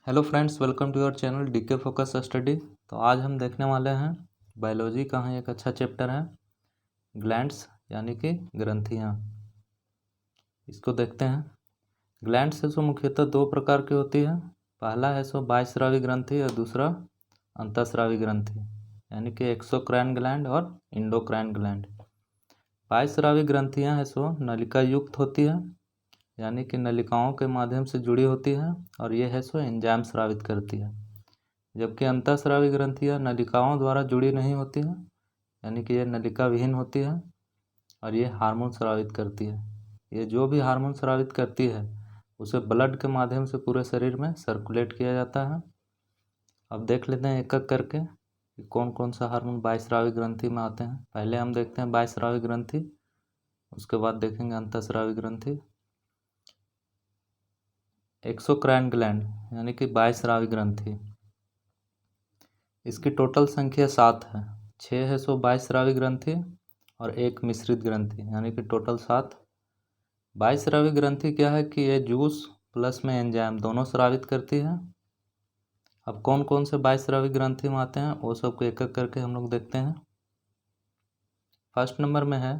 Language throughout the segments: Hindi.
Hello friends, welcome to your channel DK focus study. तो आज हम देखने वाले हैं बायोलॉजी का ही एक अच्छा चैप्टर है ग्लैंड्स यानी कि ग्रंथियाँ। इसको देखते हैं। ग्लैंड्स है सो मुख्यतः दो प्रकार की होती है। पहला है सो बाह्यस्रावी ग्रंथि और दूसरा अंतःस्रावी ग्रंथि यानी कि एक्सोक्राइन ग्लैंड और इंडोक्राइन ग्लैंड। बाह्यस्रावी ग्रंथियाँ है सो नलिका युक्त होती है यानी कि नलिकाओं के माध्यम से जुड़ी होती है और ये है सो एंजाइम स्रावित करती है। जबकि अंतःस्रावी ग्रंथियाँ नलिकाओं द्वारा जुड़ी नहीं होती हैं यानी कि ये नलिका विहीन होती है और ये हार्मोन स्रावित करती है। ये जो भी हार्मोन स्रावित करती है उसे ब्लड के माध्यम से पूरे शरीर में सर्कुलेट किया जाता है। अब देख लेते हैं एक एक करके कि कौन कौन सा हार्मोन बाह्यस्रावी ग्रंथि में आते हैं। पहले हम देखते हैं बाह्यस्रावी ग्रंथि, उसके बाद देखेंगे अंतःस्रावी ग्रंथि। एक्सोक्राइन ग्लैंड यानी कि बाह्यस्रावी ग्रंथि, इसकी टोटल संख्या 7 है। 6 है सो बाह्यस्रावी ग्रंथि और एक मिश्रित ग्रंथि यानी कि टोटल 7। बाह्यस्रावी ग्रंथि क्या है कि ये जूस प्लस में एंजाइम दोनों स्रावित करती है। अब कौन कौन से बाह्यस्रावी ग्रंथि में आते हैं वो सबको एक एक करके हम लोग देखते हैं। फर्स्ट नंबर में है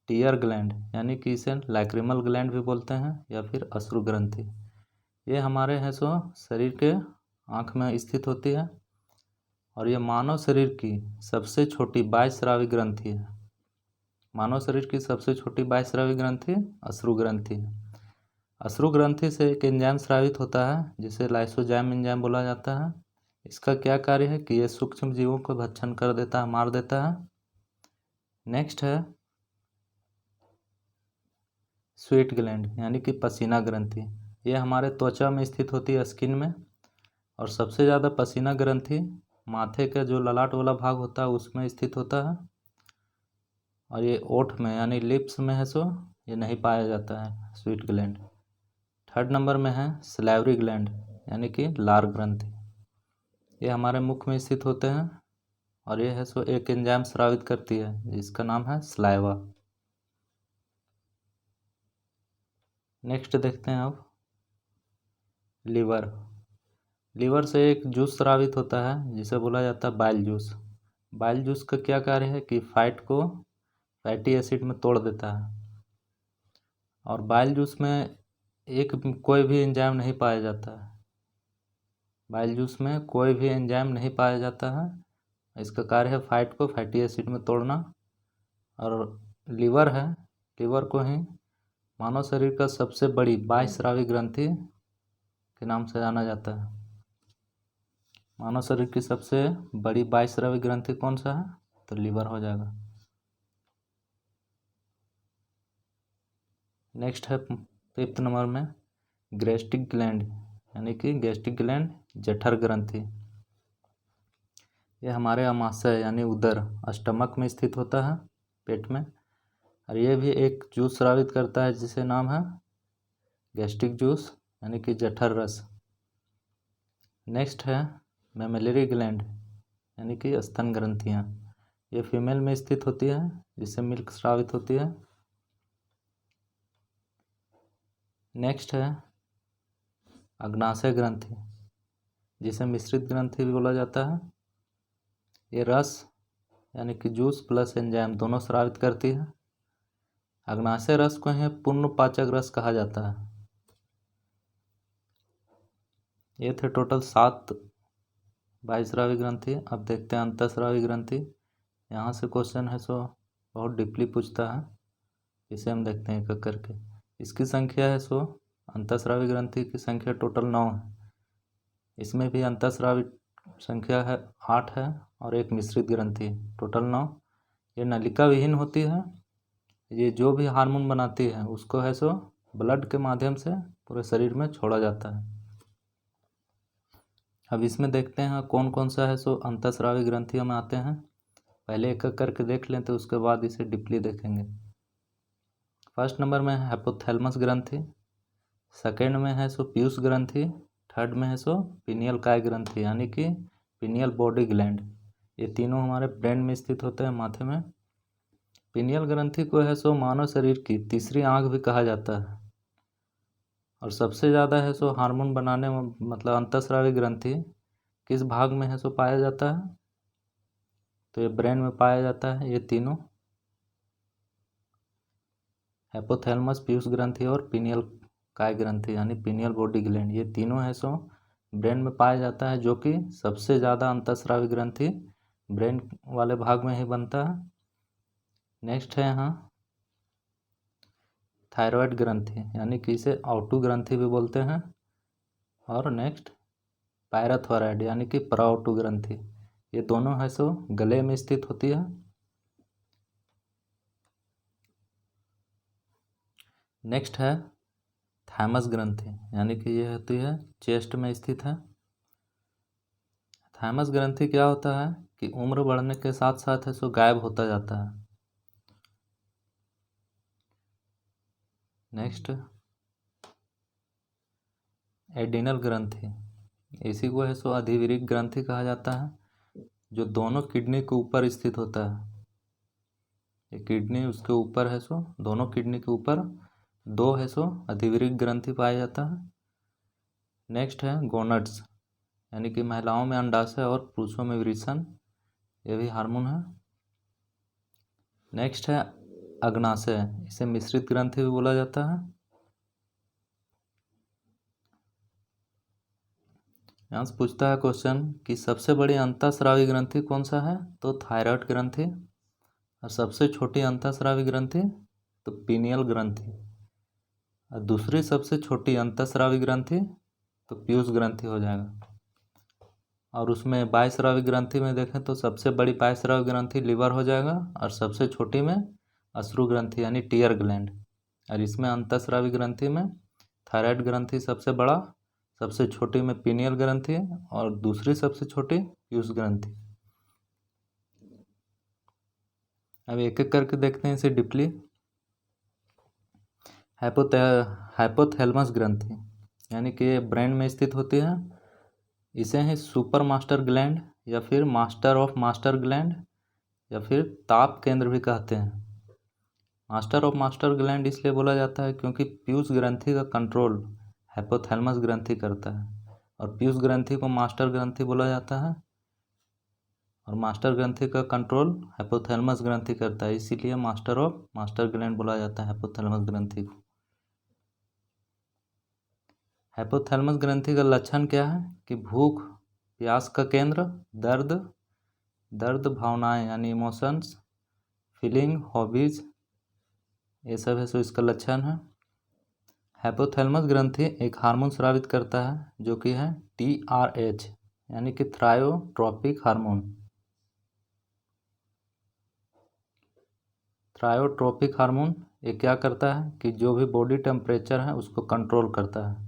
टीयर ग्लैंड यानी कि इसे लैक्रिमल ग्लैंड भी बोलते हैं या फिर अश्रु ग्रंथि। ये हमारे हैं सो शरीर के आँख में स्थित होती है और ये मानव शरीर की सबसे छोटी बाह्यस्रावी ग्रंथि है। मानव शरीर की सबसे छोटी बाह्यस्रावी ग्रंथि अश्रु ग्रंथि है। अश्रु ग्रंथि से एक एंजाइम स्रावित होता है जिसे लाइसोजाइम एंजाइम बोला जाता है। इसका क्या कार्य है कि ये सूक्ष्म जीवों को भक्षण कर देता है, मार देता है। नेक्स्ट है स्वेट ग्लैंड यानी कि पसीना ग्रंथि। ये हमारे त्वचा में स्थित होती है, स्किन में, और सबसे ज़्यादा पसीना ग्रंथि माथे का जो ललाट वाला भाग होता है उसमें स्थित होता है और ये ओठ में यानी लिप्स में है सो ये नहीं पाया जाता है स्वीट ग्लैंड। थर्ड नंबर में है सलाइवरी ग्लैंड यानी कि लार ग्रंथि। ये हमारे मुख में स्थित होते हैं और ये है सो एक एंजाइम स्रावित करती है जिसका नाम है सलाइवा। नेक्स्ट देखते हैं अब लीवर। लीवर से एक जूस स्रावित होता है जिसे बोला जाता है बाइल जूस। बाइल जूस का क्या कार्य है कि फैट को फैटी एसिड में तोड़ देता है और बाइल जूस में कोई भी एंजाइम नहीं पाया जाता है। बाइल जूस में कोई भी एंजाइम नहीं पाया जाता है। इसका कार्य है फैट को फैटी एसिड में तोड़ना। और लीवर है, लीवर को ही मानव शरीर का सबसे बड़ी बाह्यस्रावी ग्रंथि के नाम से जाना जाता है। मानव शरीर की सबसे बड़ी बाह्यस्रावी ग्रंथि कौन सा है? तो लीवर हो जाएगा। नेक्स्ट है 5th नंबर में गैस्ट्रिक ग्लैंड यानी कि गैस्ट्रिक ग्लैंड जठर ग्रंथि। यह हमारे आमाशय यानी उदर स्टमक में स्थित होता है, पेट में, और यह भी एक जूस स्रावित करता है जिसे नाम है गैस्ट्रिक जूस यानी कि जठर रस। नेक्स्ट है मेमेलरी ग्लैंड यानी कि स्तन ग्रंथियाँ। ये फीमेल में स्थित होती है जिससे मिल्क स्रावित होती है। नेक्स्ट है अग्नाशय ग्रंथि जिसे मिश्रित ग्रंथि भी बोला जाता है। ये रस यानी कि जूस प्लस एंजाइम दोनों स्रावित करती है। अग्नाशय रस को ही पूर्ण पाचक रस कहा जाता है। ये थे टोटल 7 बाह्यस्रावी ग्रंथि। अब देखते हैं अंतःस्रावी ग्रंथि। यहाँ से क्वेश्चन है सो बहुत डीपली पूछता है, इसे हम देखते हैं एक एक करके। इसकी संख्या है सो अंतःस्रावी ग्रंथि की संख्या टोटल 9 है। इसमें भी अंतःस्रावी संख्या है 8 है और एक मिश्रित ग्रंथि, टोटल 9। ये नलिका विहीन होती है। ये जो भी हार्मोन बनाती है उसको है सो ब्लड के माध्यम से पूरे शरीर में छोड़ा जाता है। अब इसमें देखते हैं कौन कौन सा है सो अंतःस्रावी ग्रंथियों में आते हैं। पहले एक एक करके देख लें तो उसके बाद इसे डीपली देखेंगे। फर्स्ट नंबर में है हाइपोथैलेमस ग्रंथि, सेकेंड में है सो पीयूष ग्रंथि, थर्ड में है सो पिनियल काय ग्रंथि यानी कि पिनियल बॉडी ग्लैंड। ये तीनों हमारे ब्रेन में स्थित होते हैं, माथे में। पिनियल ग्रंथि को है सो मानव शरीर की तीसरी आँख भी कहा जाता है और सबसे ज़्यादा है सो हार्मोन बनाने में मतलब अंतःस्रावी ग्रंथि किस भाग में है सो पाया जाता है, तो ये ब्रेन में पाया जाता है। ये तीनों हाइपोथैलेमस, पीयूष ग्रंथि और पीनियल काय ग्रंथि यानी पीनियल बॉडी ग्लैंड, ये तीनों है सो ब्रेन में पाया जाता है, जो कि सबसे ज़्यादा अंतःस्रावी ग्रंथि ब्रेन वाले भाग में ही बनता है। नेक्स्ट है यहाँ थायराइड ग्रंथि यानी कि इसे आउटू ग्रंथि भी बोलते हैं। और नेक्स्ट पैराथायराइड यानी कि पराउटू ग्रंथि, ये दोनों है सो गले में स्थित होती है। नेक्स्ट है थाइमस ग्रंथि यानी कि ये होती है चेस्ट में स्थित है। थाइमस ग्रंथि क्या होता है कि उम्र बढ़ने के साथ साथ है सो गायब होता जाता है। नेक्स्ट एडिनल ग्रंथि, इसी को है सो अधिविरिक ग्रंथि कहा जाता है, जो दोनों किडनी के ऊपर स्थित होता है। ये किडनी उसके ऊपर है सो दोनों किडनी के ऊपर दो है सो अधिविरिक ग्रंथि पाया जाता है। नेक्स्ट है गोनड्स यानी कि महिलाओं में अंडाशय और पुरुषों में वृषण, ये भी हार्मोन है। नेक्स्ट है अग्नाशय, इसे मिश्रित ग्रंथि भी बोला जाता है। यहाँ से पूछता है क्वेश्चन कि सबसे बड़ी अंतःस्रावी ग्रंथि कौन सा है, तो थायराइड ग्रंथि। और सबसे छोटी अंतःस्रावी ग्रंथि तो पीनियल ग्रंथि। और दूसरी सबसे छोटी अंतःस्रावी ग्रंथि तो पीयूष ग्रंथि हो जाएगा। और उसमें बाह्यस्रावी ग्रंथि में देखें तो सबसे बड़ी बाह्यस्रावी ग्रंथि लीवर हो जाएगा, और सबसे छोटी में अश्रु ग्रंथि यानी टीयर ग्लैंड। और इसमें अंतःस्रावी ग्रंथि में थायराइड ग्रंथि सबसे बड़ा, सबसे छोटी में पीनियल ग्रंथि और दूसरी सबसे छोटी पीयूष ग्रंथि। अब एक एक करके देखते हैं इसे डीपली। हाइपोथैलेमस ग्रंथि यानी कि ब्रेन में स्थित होती है। इसे ही सुपर मास्टर ग्लैंड या फिर मास्टर ऑफ मास्टर ग्लैंड या फिर ताप केंद्र भी कहते हैं। मास्टर ऑफ मास्टर ग्लैंड इसलिए बोला जाता है क्योंकि पीयूष ग्रंथि का कंट्रोल हाइपोथैलेमस ग्रंथि करता है, और पीयूष ग्रंथि को मास्टर ग्रंथि बोला जाता है, और मास्टर ग्रंथि का कंट्रोल हाइपोथैलेमस ग्रंथि करता है, इसीलिए मास्टर ऑफ मास्टर ग्लैंड बोला जाता है हाइपोथैलेमस ग्रंथि को। हाइपोथैलेमस ग्रंथि का लक्षण क्या है कि भूख, प्यास का केंद्र, दर्द भावनाएं यानी इमोशंस, फीलिंग, हॉबीज, ये सब है सो इसका लक्षण है। हाइपोथैलेमस ग्रंथि एक हार्मोन स्रावित करता है जो कि है TRH यानी कि थ्रायोट्रोपिक हार्मोन। थ्रायोट्रोपिक हार्मोन ये क्या करता है कि जो भी बॉडी टेम्परेचर है उसको कंट्रोल करता है।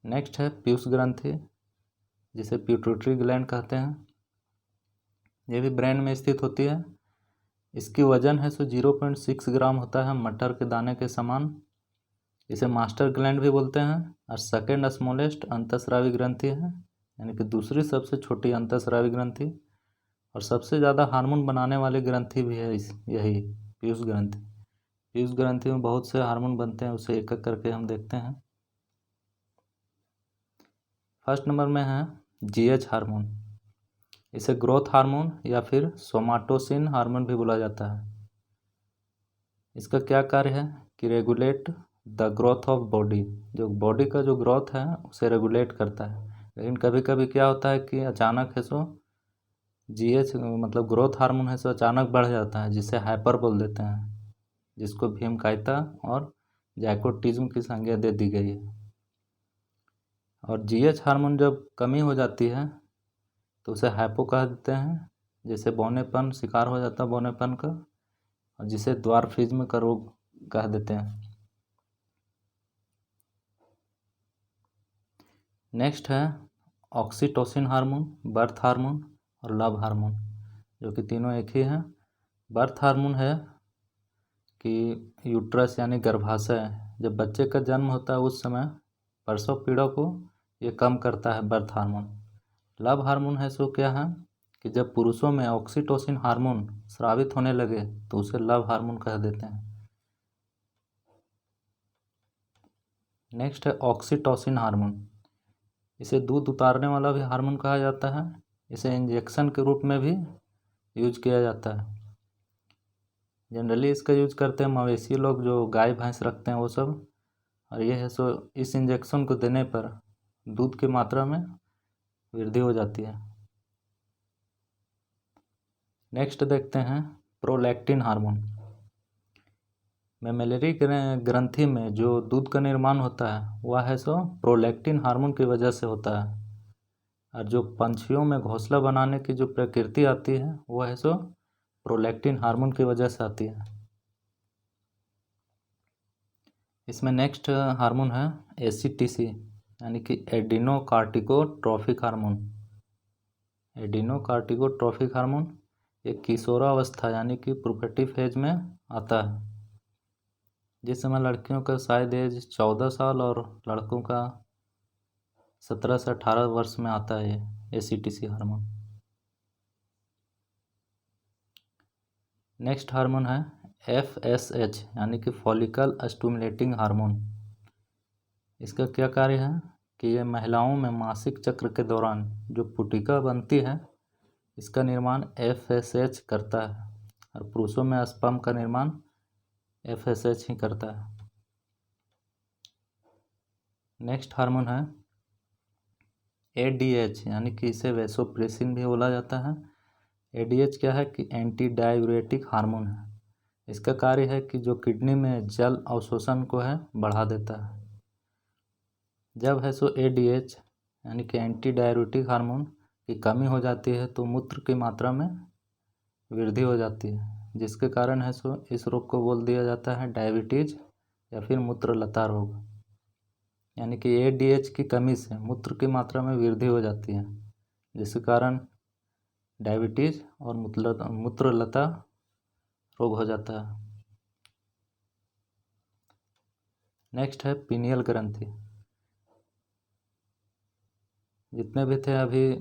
नेक्स्ट है पीयूष ग्रंथि जिसे पिट्यूटरी ग्लैंड कहते हैं। ये भी ब्रेन में स्थित होती है। इसकी वजन है सो 0.6 ग्राम होता है, मटर के दाने के समान। इसे मास्टर ग्लैंड भी बोलते हैं, और सेकेंड स्मॉलेस्ट अंतःस्रावी ग्रंथि है यानी कि दूसरी सबसे छोटी अंतःस्रावी ग्रंथि। और सबसे ज़्यादा हार्मोन बनाने वाली ग्रंथि भी है यही पीयूष ग्रंथि। पीयूष ग्रंथि में बहुत से हार्मोन बनते हैं, उसे एक एक करके हम देखते हैं। फर्स्ट नंबर में है GH हार्मोन। इसे ग्रोथ हार्मोन या फिर सोमाटोसिन हार्मोन भी बोला जाता है। इसका क्या कार्य है कि regulate the growth of body, जो बॉडी का जो ग्रोथ है उसे रेगुलेट करता है। लेकिन कभी कभी क्या होता है कि अचानक है सो GH मतलब ग्रोथ हार्मोन है सो अचानक बढ़ जाता है, जिसे हाइपर बोल देते हैं, जिसको भीमकायता और जैकोटिज्म की संज्ञा दे दी गई है। और GH हार्मोन जब कमी हो जाती है तो उसे हाइपो कह देते हैं, जैसे बौनेपन, शिकार हो जाता है बौनेपन का, और जिसे द्वारफिज्म का रोग कह देते हैं। नेक्स्ट है ऑक्सीटोसिन हार्मोन, बर्थ हार्मोन और लव हार्मोन, जो कि तीनों एक ही हैं। बर्थ हार्मोन है कि यूट्रस यानी गर्भाशय, जब बच्चे का जन्म होता है उस समय प्रसव पीड़ा को ये कम करता है बर्थ हार्मोन। लव हार्मोन है सो क्या है कि जब पुरुषों में ऑक्सीटोसिन हार्मोन स्रावित होने लगे तो उसे लव हार्मोन कह देते हैं। नेक्स्ट है ऑक्सीटोसिन हार्मोन। इसे दूध उतारने वाला भी हार्मोन कहा जाता है। इसे इंजेक्शन के रूप में भी यूज किया जाता है। जनरली इसका यूज करते हैं मवेशी लोग, जो गाय भैंस रखते हैं वो सब। और ये है सो इस इंजेक्शन को देने पर दूध की मात्रा में वृद्धि हो जाती है। नेक्स्ट देखते हैं प्रोलैक्टिन हार्मोन। मेमेलरी ग्रंथि में जो दूध का निर्माण होता है वह है सो प्रोलैक्टिन हार्मोन की वजह से होता है। और जो पंछियों में घोंसला बनाने की जो प्रकृति आती है वह है सो प्रोलैक्टिन हार्मोन की वजह से आती है। इसमें नेक्स्ट हार्मोन है एसीटीसी यानी कि एडिनोकार्टिकोट्रोफिक हार्मोन। एडिनोकार्टिकोट्रोफिक हार्मोन एक किशोरावस्था यानी कि पुबर्टी फेज में आता है, जिस समय लड़कियों का शायद एज 14 साल और लड़कों का 17 से 18 वर्ष में आता है ये एसीटीसी हार्मोन। नेक्स्ट हार्मोन है FSH यानी कि फॉलिकल स्टिमुलेटिंग हार्मोन। इसका क्या कार्य है कि ये महिलाओं में मासिक चक्र के दौरान जो पुटिका बनती है इसका निर्माण FSH करता है, और पुरुषों में स्पर्म का निर्माण FSH ही करता है। नेक्स्ट हार्मोन है ADH यानी कि इसे वैसोप्रेसिन भी बोला जाता है। ADH क्या है कि एंटी डाययूरेटिक हार्मोन है। इसका कार्य है कि जो किडनी में जल अवशोषण को है बढ़ा देता है। जब है सो ADH यानी कि एंटी डाययूरेटिक हार्मोन की कमी हो जाती है तो मूत्र की मात्रा में वृद्धि हो जाती है, जिसके कारण है सो इस रोग को बोल दिया जाता है डायबिटीज या फिर मूत्रलता रोग। यानी कि ADH की कमी से मूत्र की मात्रा में वृद्धि हो जाती है, जिसके कारण डायबिटीज और मूत्रलता रोग हो जाता है। नेक्स्ट है पीनियल ग्रंथि। जितने भी थे अभी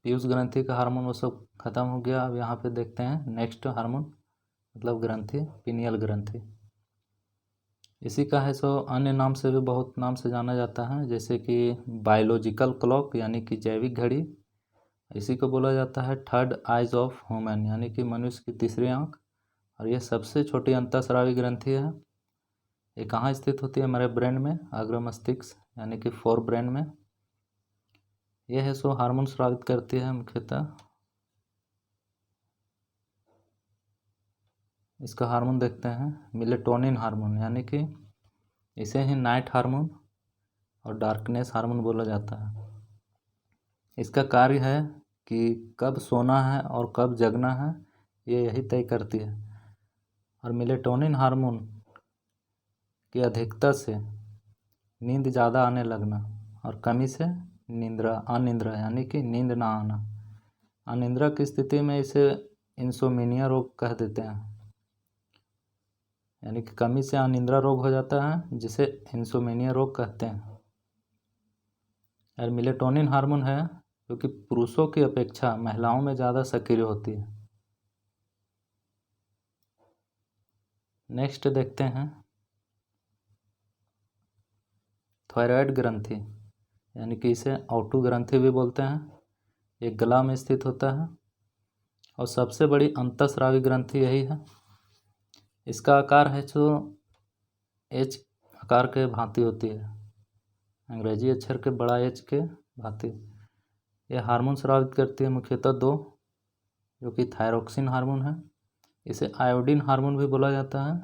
पीयूष ग्रंथि का हार्मोन वो सब खत्म हो गया। अब यहाँ पे देखते हैं नेक्स्ट हार्मोन मतलब ग्रंथि पीनियल ग्रंथि। इसी का है सो अन्य नाम से भी बहुत नाम से जाना जाता है, जैसे कि बायोलॉजिकल क्लॉक यानी कि जैविक घड़ी। इसी को बोला जाता है थर्ड आइज ऑफ ह्यूमन यानी कि मनुष्य की तीसरी आंख। और ये सबसे छोटी अंतःस्रावी ग्रंथि है। ये कहाँ स्थित होती है? हमारे ब्रेन में, अग्र मस्तिष्क यानी कि फोर ब्रेन में। यह है सो हार्मोन स्रावित करती है मुख्यतः। इसका हार्मोन देखते हैं मेलेटोनिन हार्मोन यानी कि इसे ही नाइट हार्मोन और डार्कनेस हार्मोन बोला जाता है। इसका कार्य है कि कब सोना है और कब जगना है ये यही तय करती है। और मेलेटोनिन हार्मोन की अधिकता से नींद ज़्यादा आने लगना और कमी से अनिद्रा यानी कि नींद ना आना। अनिद्रा की स्थिति में इसे इंसोमिनिया रोग कह देते हैं, यानी कि कमी से अनिद्रा रोग हो जाता है जिसे इंसोमिनिया रोग कहते हैं। और मेलेटोनिन हार्मोन है जो कि पुरुषों की अपेक्षा महिलाओं में ज़्यादा सक्रिय होती है। नेक्स्ट देखते हैं थायराइड ग्रंथि यानी कि इसे ओटू ग्रंथि भी बोलते हैं। एक गला में स्थित होता है और सबसे बड़ी अंतःस्रावी ग्रंथि यही है। इसका आकार है जो एच आकार के भांति होती है, अंग्रेजी अक्षर के बड़ा एच के भांति। यह हार्मोन स्रावित करती है मुख्यतः दो, जो कि थायरोक्सिन हार्मोन है। इसे आयोडीन हार्मोन भी बोला जाता है।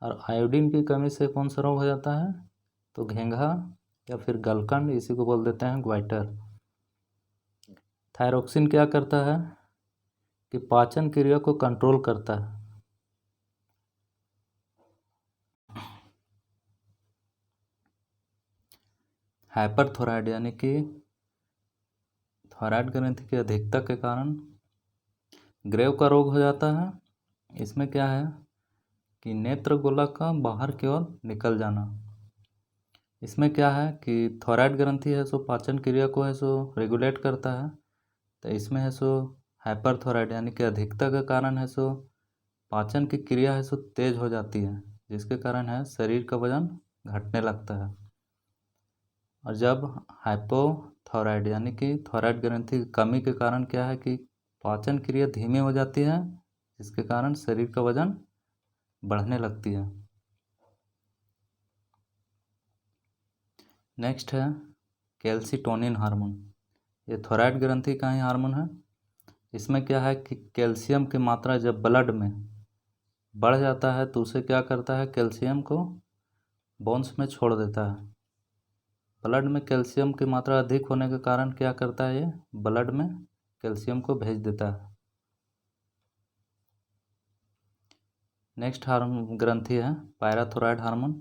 और आयोडीन की कमी से कौन सा रोग हो जाता है? तो घेंघा या फिर गलकंड, इसी को बोल देते हैं ग्वाइटर। थायरोक्सिन क्या करता है कि पाचन क्रिया को कंट्रोल करता है। हाइपरथायराइड यानी कि थायराइड ग्रंथि की अधिकता के कारण ग्रेव का रोग हो जाता है। इसमें क्या है कि नेत्र गोला का बाहर की ओर निकल जाना। इसमें क्या है कि थायराइड ग्रंथि है सो पाचन क्रिया को है सो रेगुलेट करता है। तो इसमें है सो हाइपरथायराइड यानी कि अधिकता के कारण है सो पाचन की क्रिया है सो तेज हो जाती है, जिसके कारण है शरीर का वजन घटने लगता है। और जब हाइपोथायराइड यानी कि थायराइड ग्रंथि की कमी के कारण क्या है कि पाचन क्रिया धीमी हो जाती है, जिसके कारण शरीर का वजन बढ़ने लगती है। नेक्स्ट है कैल्सिटोनिन हार्मोन। ये थायराइड ग्रंथि का ही हार्मोन है। इसमें क्या है कि कैल्शियम की मात्रा जब ब्लड में बढ़ जाता है तो उसे क्या करता है, कैल्शियम को बोन्स में छोड़ देता है। ब्लड में कैल्शियम की मात्रा अधिक होने के कारण क्या करता है, ये ब्लड में कैल्शियम को भेज देता है। नेक्स्ट हार्मोन ग्रंथि है पैराथायरॉयड हार्मोन।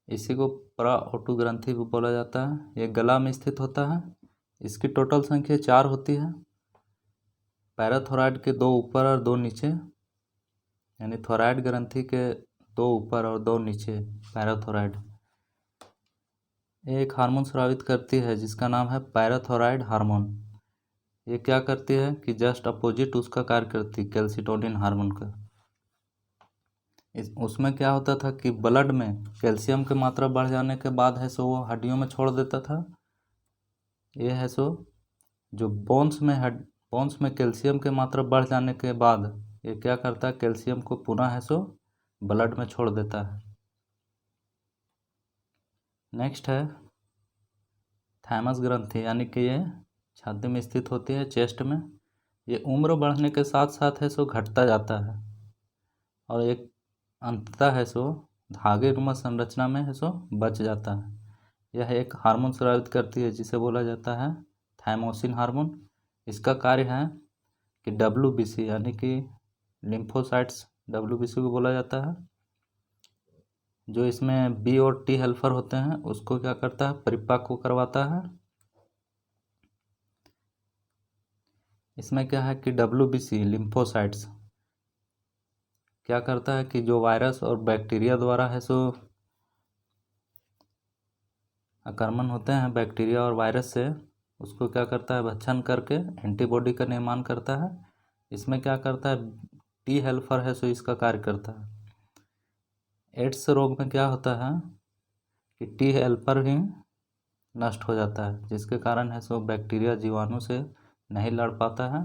इसी को पराओटो ग्रंथि भी बोला जाता है। ये गला में स्थित होता है। इसकी टोटल संख्या 4 होती है। पैराथायरॉयड के 2 ऊपर और 2 नीचे, यानी थायराइड ग्रंथि के 2 ऊपर और 2 नीचे पैराथायरॉयड। एक हार्मोन स्रावित करती है जिसका नाम है पैराथायरॉयड हार्मोन। ये क्या करती है कि जस्ट अपोजिट उसका कार्य करती है कैल्सिटोनिन हार्मोन का। उसमें क्या होता था कि ब्लड में कैल्शियम की मात्रा बढ़ जाने के बाद है सो वो हड्डियों में छोड़ देता था। ये है सो जो बोन्स में कैल्शियम की मात्रा बढ़ जाने के बाद ये क्या करता है, कैल्शियम को पुनः है सो ब्लड में छोड़ देता है। नेक्स्ट है थाइमस ग्रंथि, यानी कि ये छाती में स्थित होती है, चेस्ट में। ये उम्र बढ़ने के साथ साथ है सो घटता जाता है और एक अंततः है सो धागे नुमा संरचना में है सो बच जाता है। यह एक हार्मोन स्रावित करती है जिसे बोला जाता है थाइमोसिन हार्मोन। इसका कार्य है कि WBC यानी कि लिम्फोसाइट्स, WBC को बोला जाता है, जो इसमें B और T हेल्पर होते हैं उसको क्या करता है, परिपक्व करवाता है। इसमें क्या है कि WBC लिम्फोसाइट्स क्या करता है कि जो वायरस और बैक्टीरिया द्वारा है सो आक्रमण होते हैं बैक्टीरिया और वायरस से, उसको क्या करता है, भक्षण करके एंटीबॉडी का निर्माण करता है। इसमें क्या करता है, T हेल्पर है सो इसका कार्य करता है। एड्स रोग में क्या होता है कि T हेल्पर ही नष्ट हो जाता है, जिसके कारण है सो बैक्टीरिया जीवाणु से नहीं लड़ पाता है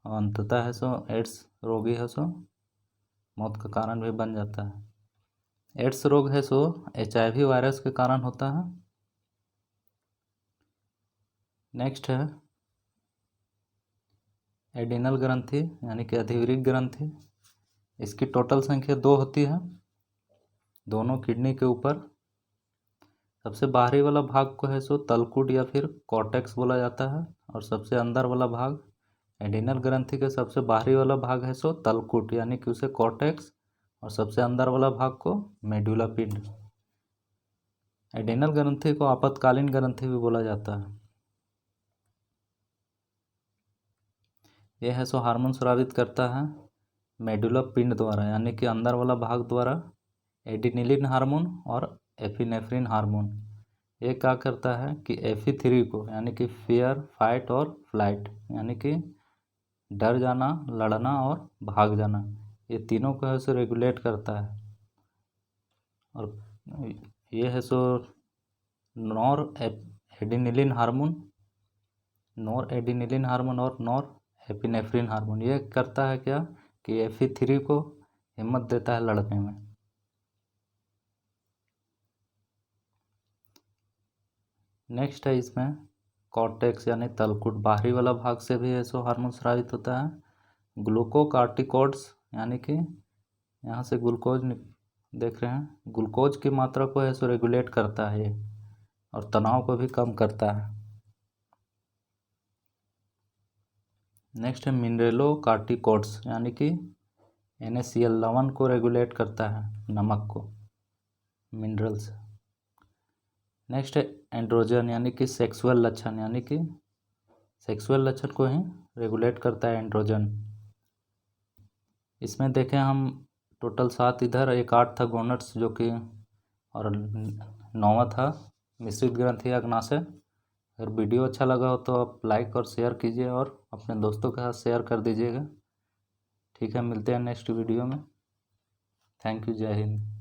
और अंततः है सो एड्स रोगी है सो मौत का कारण भी बन जाता है। एड्स रोग है सो HIV वायरस के कारण होता है। नेक्स्ट है एडिनल ग्रंथि, यानी कि अधिवृक्क ग्रंथि। इसकी टोटल संख्या 2 होती है, दोनों किडनी के ऊपर। सबसे बाहरी वाला भाग को है सो तलकुट या फिर कॉर्टेक्स बोला जाता है, और सबसे अंदर वाला भाग एडिनल ग्रंथि के सबसे बाहरी वाला भाग है सो तलकुट, यानी कि उसे कॉर्टेक्स, और सबसे अंदर वाला भाग को मेडुला पिंड। एडिनल ग्रंथि को आपातकालीन ग्रंथि भी बोला जाता है। यह है सो हार्मोन स्रावित करता है मेडुला पिंड द्वारा, यानी कि अंदर वाला भाग द्वारा, एडिनिलिन हार्मोन और एपिनेफ्रिन हार्मोन। ये क्या करता है कि Fe3 को, यानी कि फियर, फाइट और फ्लाइट, यानी कि डर जाना, लड़ना और भाग जाना, ये तीनों को है सो रेगुलेट करता है। और ये है सो नॉर एडिनिलिन हार्मोन और नॉर एपिनेफ्रिन हार्मोन। ये करता है क्या कि Fe3 को हिम्मत देता है लड़ने में। नेक्स्ट है इसमें कॉर्टेक्स, यानी तलकुट, बाहरी वाला भाग से भी ऐसो हार्मोन स्रावित होता है। ग्लूकोकार्टिकॉइड्स, यानी कि यहाँ से ग्लूकोज देख रहे हैं, ग्लूकोज की मात्रा को ऐसो रेगुलेट करता है ये, और तनाव को भी कम करता है। नेक्स्ट है मिनरेलोकार्टिकॉइड्स, यानी कि NaCl, लवण को रेगुलेट करता है, नमक को, मिनरल्स। नेक्स्ट है एंड्रोजन, यानी कि सेक्सुअल लक्षण, यानी कि सेक्सुअल लक्षण को ही रेगुलेट करता है एंड्रोजन। इसमें देखें हम टोटल 7, इधर एक 8 था गोनट्स, जो कि, और 9वां था मिश्रित ग्रंथि अग्नाशय। अगर वीडियो अच्छा लगा हो तो आप लाइक और शेयर कीजिए और अपने दोस्तों के साथ शेयर कर दीजिएगा। ठीक है, मिलते हैं नेक्स्ट वीडियो में। थैंक यू, जय हिंद।